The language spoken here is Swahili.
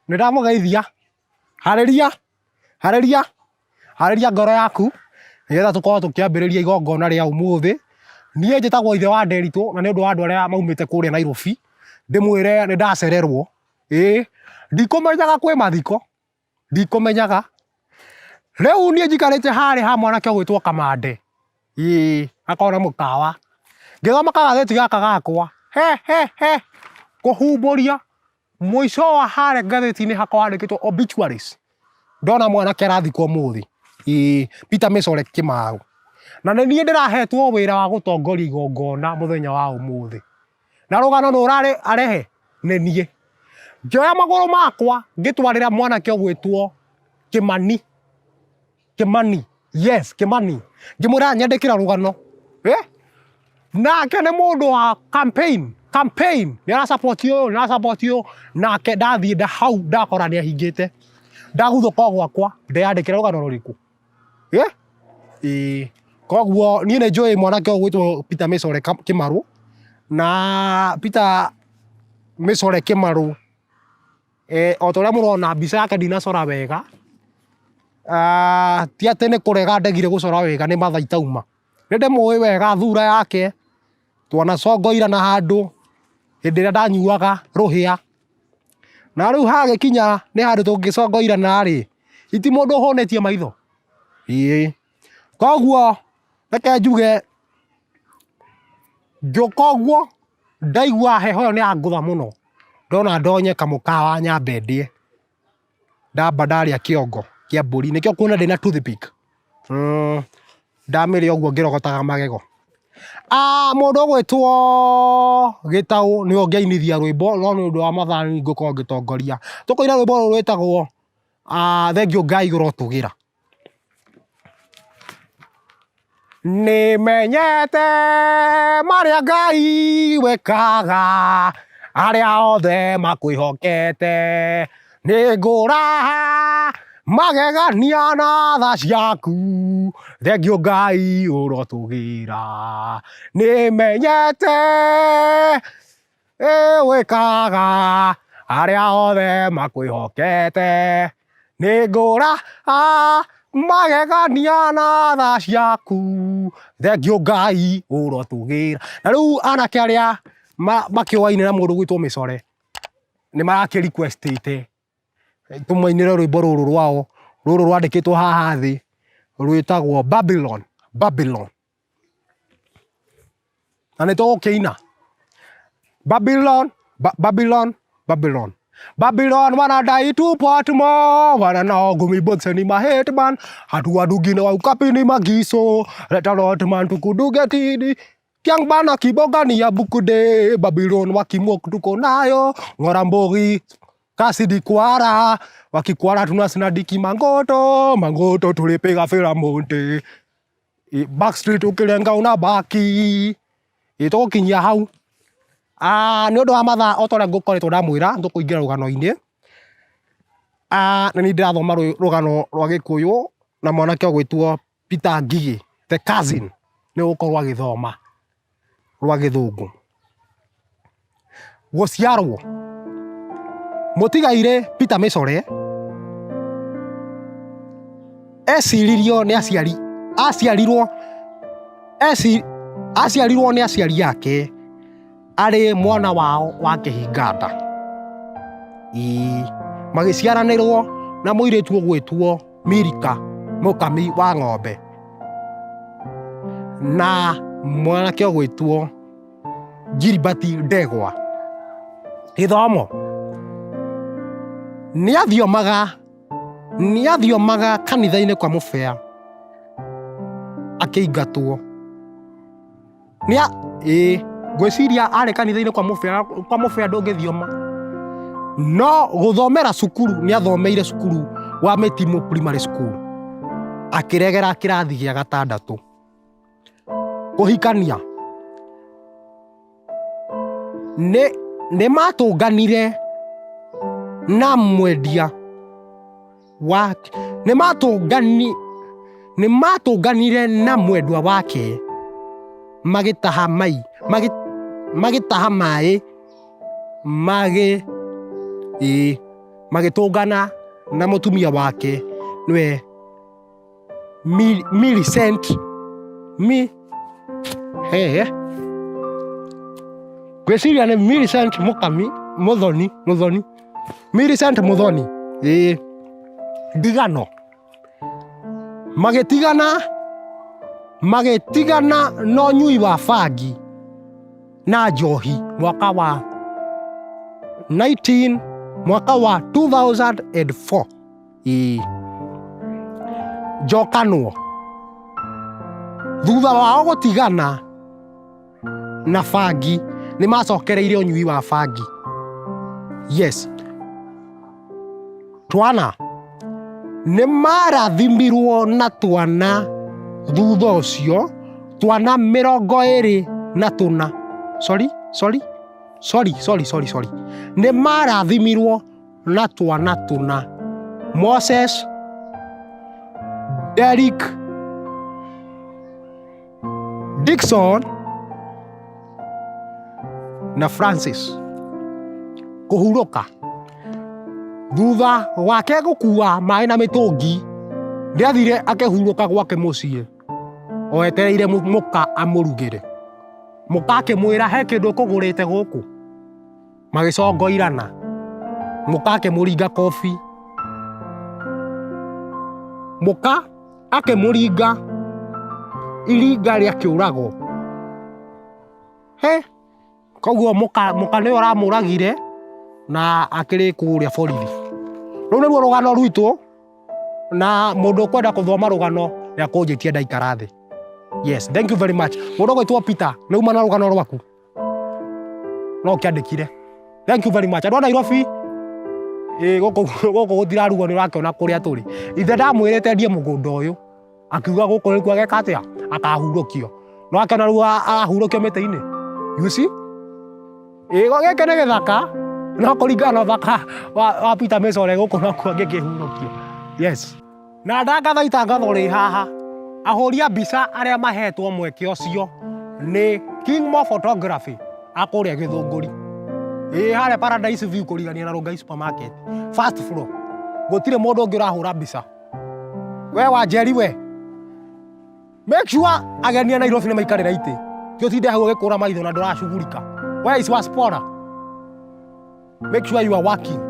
Nĩndamũgeithia. Harĩria ngoro yaku nĩgetha tũkorwo tũkĩambĩrĩria igongona rĩa ũmũthĩ. Niĩ njĩtagwo ithe wa Nderitu na nĩ ũndũ wa andũ arĩa maumĩte kũrĩa Nairobi ndĩmwĩre nĩndacererwo. Ndikũmenyaga kwĩ mathiko, ndikũmenyaga. Rĩu niĩ njikarĩte harĩa ha mwanake ũgwĩtwo Kamande. Akorwo na mũkawa. Ngĩthoma kagathĩti gaka gakwa. Kũhumbũria. Mũico wa harĩa ngathĩti-inĩ hakorwo handĩkĩtwo obituaries. Ndona mwanake arathikwo ũmũthĩ. Peter Mesore Kimaru. Na nĩ niĩ ndĩrahetwo wĩra wa gũtongoria igongona mũthenya wa ũmũthĩ. Na rũgano nĩ arehe nĩ niĩ. Ngĩoya magũrũ makwa ngĩtwarĩra mwanake ũgwĩtwo Kimani. Yes, Kimani. Ngĩmwĩra nyandĩkĩra rũgano. Nake nĩ mũndũ wa campaign. Nĩara support ũyũ. Nake ndathiĩ hau ndakora nĩahingĩte. Ndaguthũka gwakwa ndeyandĩkĩra rũgano rũrĩkũ. Koguo niĩ nĩnjũĩ mwanake ũgwĩtwo Peter Mesore Kimaru. Na Peter Mesore Kimaru o ta ũrĩa mũrona mbica yake ndinacora wega. Ti atĩ nĩ kũrega ndegire gũcora wega nĩ mathaa itauma. Nĩndĩmũĩ wega thura yake. Twanacongoirana handũ hĩndĩ ĩrĩa ndanyuaga rũhĩa. Na rĩu hagĩkinya nĩ handũ tũngĩcongoirana rĩ, iti mũndũ ũhũnĩtie maitho. Koguo reke njuge ngĩũka ũguo ndaigua heho ĩyo nĩyangũtha mũno. Ndona ndonye kamũkawa nyambe ndĩe. Ndamba ndarĩa kĩongo kĩa mbũri nĩkĩo kuona ndĩna toothpick. Ndamĩrĩa ũguo ngĩrogotaga magego. Mũndũ ũgwĩtwo Gĩtaũ nĩwe ũngĩainithia rwĩmbo no nĩ ũndũ wa mathaa ngũkorwo ngĩtongoria. Tũkũina rwĩmbo rũrũ rwĩtagwo Thengiũ Ngai Ũrotũgĩra. Nĩmenyete marĩa Ngai wekaga arĩa othe makwĩhokete. Nĩngũraha magegania na tha ciaku Thengiũ Ngai Ũrotũgĩra. Nĩmenyete wekaga arĩa othe makwĩhokete. Nĩngũraha magegania na tha ciaku Thengiũ Ngai Ũrotũgĩra. Na rĩu anake arĩa makĩoaine na mũndũ ũgwĩtwo Mesore nĩmarakĩ requestĩte tũmainĩre rwĩmbo rũrũ rwao rũrũ rwandĩkĩtwo haha thĩ rwĩtagwo Babylon. Na nĩtũgũkĩina Babylon wanadai tupate more wanana gumi botseni my head man hatu adugine wa ukapini magiso let a lot man tukudugetini kyang bana kibogani ya bukude Babylon wakimok tuko nayo ngorambogi kasidi kwara wakikwara tunasinadiki mangoto tulipega Firamonte Backstreet ukilenga unabaki itokinyia hau. Nĩ ũndũ wa mathaa o ta ũrĩa ngũkoretwo ndamwĩra tũkũingĩra rũgano-inĩ. Na nĩ ndĩrathoma rũgano rwa Gĩkũyũ na mwanake ũgwĩtwo Peter Ngigĩ the cousin nĩ gũkorwo agĩthoma rwa Gĩthũngũ. Gũciarwo mũtigairĩ Peter Mesore eciririo nĩ aciarirwo nĩ aciari ake arĩ mwana wao wa Kĩhinganda. Magĩciaranĩrwo na mũirĩtu ũgwĩtwo Milika mũkami wa ng'ombe na mwanake ũgwĩtwo Gilbert Ndegwa. Gĩthomo nĩathiomaga kanitha-inĩ kwa mũbĩa akĩingatwo. Ngwĩciria arĩ kanitha-inĩ kwa mũbĩa ndũngĩthioma. No gũthomera cukuru nĩathomeire cukuru wa Mĩtimũ Primary School akĩregera kĩrathi gĩa 6. kuhikania nĩ matũnganire na mwendia wake, nĩ matũnganire na mwendwa wake magĩtaha maĩ magĩtũngana na mũtumia wake nĩwe Millicent gwĩciria nĩ Millicent Muthoni Millicent Muthoni ndigano magĩtigana na ũnyui wa bangi na njohi mwaka wa 2004 njokanwo thutha wao gũtigana na bangi nĩ macokereire ũnyui wa bangi. Yes, twana nĩ marathimirwo na twana thutha ũcio, twana 24 sorry nĩ marathimirwo na twana tuna Moses, Derek, Dixon na Francis kũhurũka thutha wake gũkua maĩ na mĩtũngi. Ndiathire akĩhurũka gwake mũciĩ oetereire mũka amũrugĩre. Mũka akĩmwĩra he kĩndũ ũkũgũrĩte gũkũ, magĩcongoirana. Mũka akĩmũringa kobi, mũka akĩmũringa iringa rĩa kĩũrago. Koguo mũka nĩwe ũramũragire na akĩrĩ kũrĩa borithi. Rũu nĩruo rũgano rwitũ, na mũndũ ũkwenda kũthoma rũgano nĩakũnjĩtie ndaikara thĩ. Yes, thank you very much. Mũndũ ũgwĩtwo Peter nĩ uma na rũgano rwaku no ũkĩandĩkire. Thank you very much. Andũ a Nairobi gũkũ gũtirarugwo, nĩ ũrakĩona kũrĩa tũrĩ. Ithe ndamwĩrĩte ndie mũgũnda ũyũ, akiuga gũkũ nĩkuo ageka atĩa akahurũkio. No akĩona rĩu arahurũkio mĩtĩ-inĩ. You see? Gĩkĩ nĩ gĩthaka, no kũringana na ũthaka wa Peter Mĩcore gũkũ nokuo angĩkĩhurũkio. Yes. Na ndangathaita ngatho rĩ haha, ahũri a mbica arĩa mahetwo mweke ũcio nĩ King Mo Photography akũrĩa Gĩthũngũri. Harĩa Paradise View kũrigania na Rongai Supermarket. First floor. Gũtirĩ mũndũ ũngĩ ũrahũra mbica. We Wanjeri we. Make sure ageni a Nairobi nĩ maikarĩra itĩ. Tũtinde hau ũgĩkũra maitho na ndũracugurika. Where is Waspora? Make sure you are working.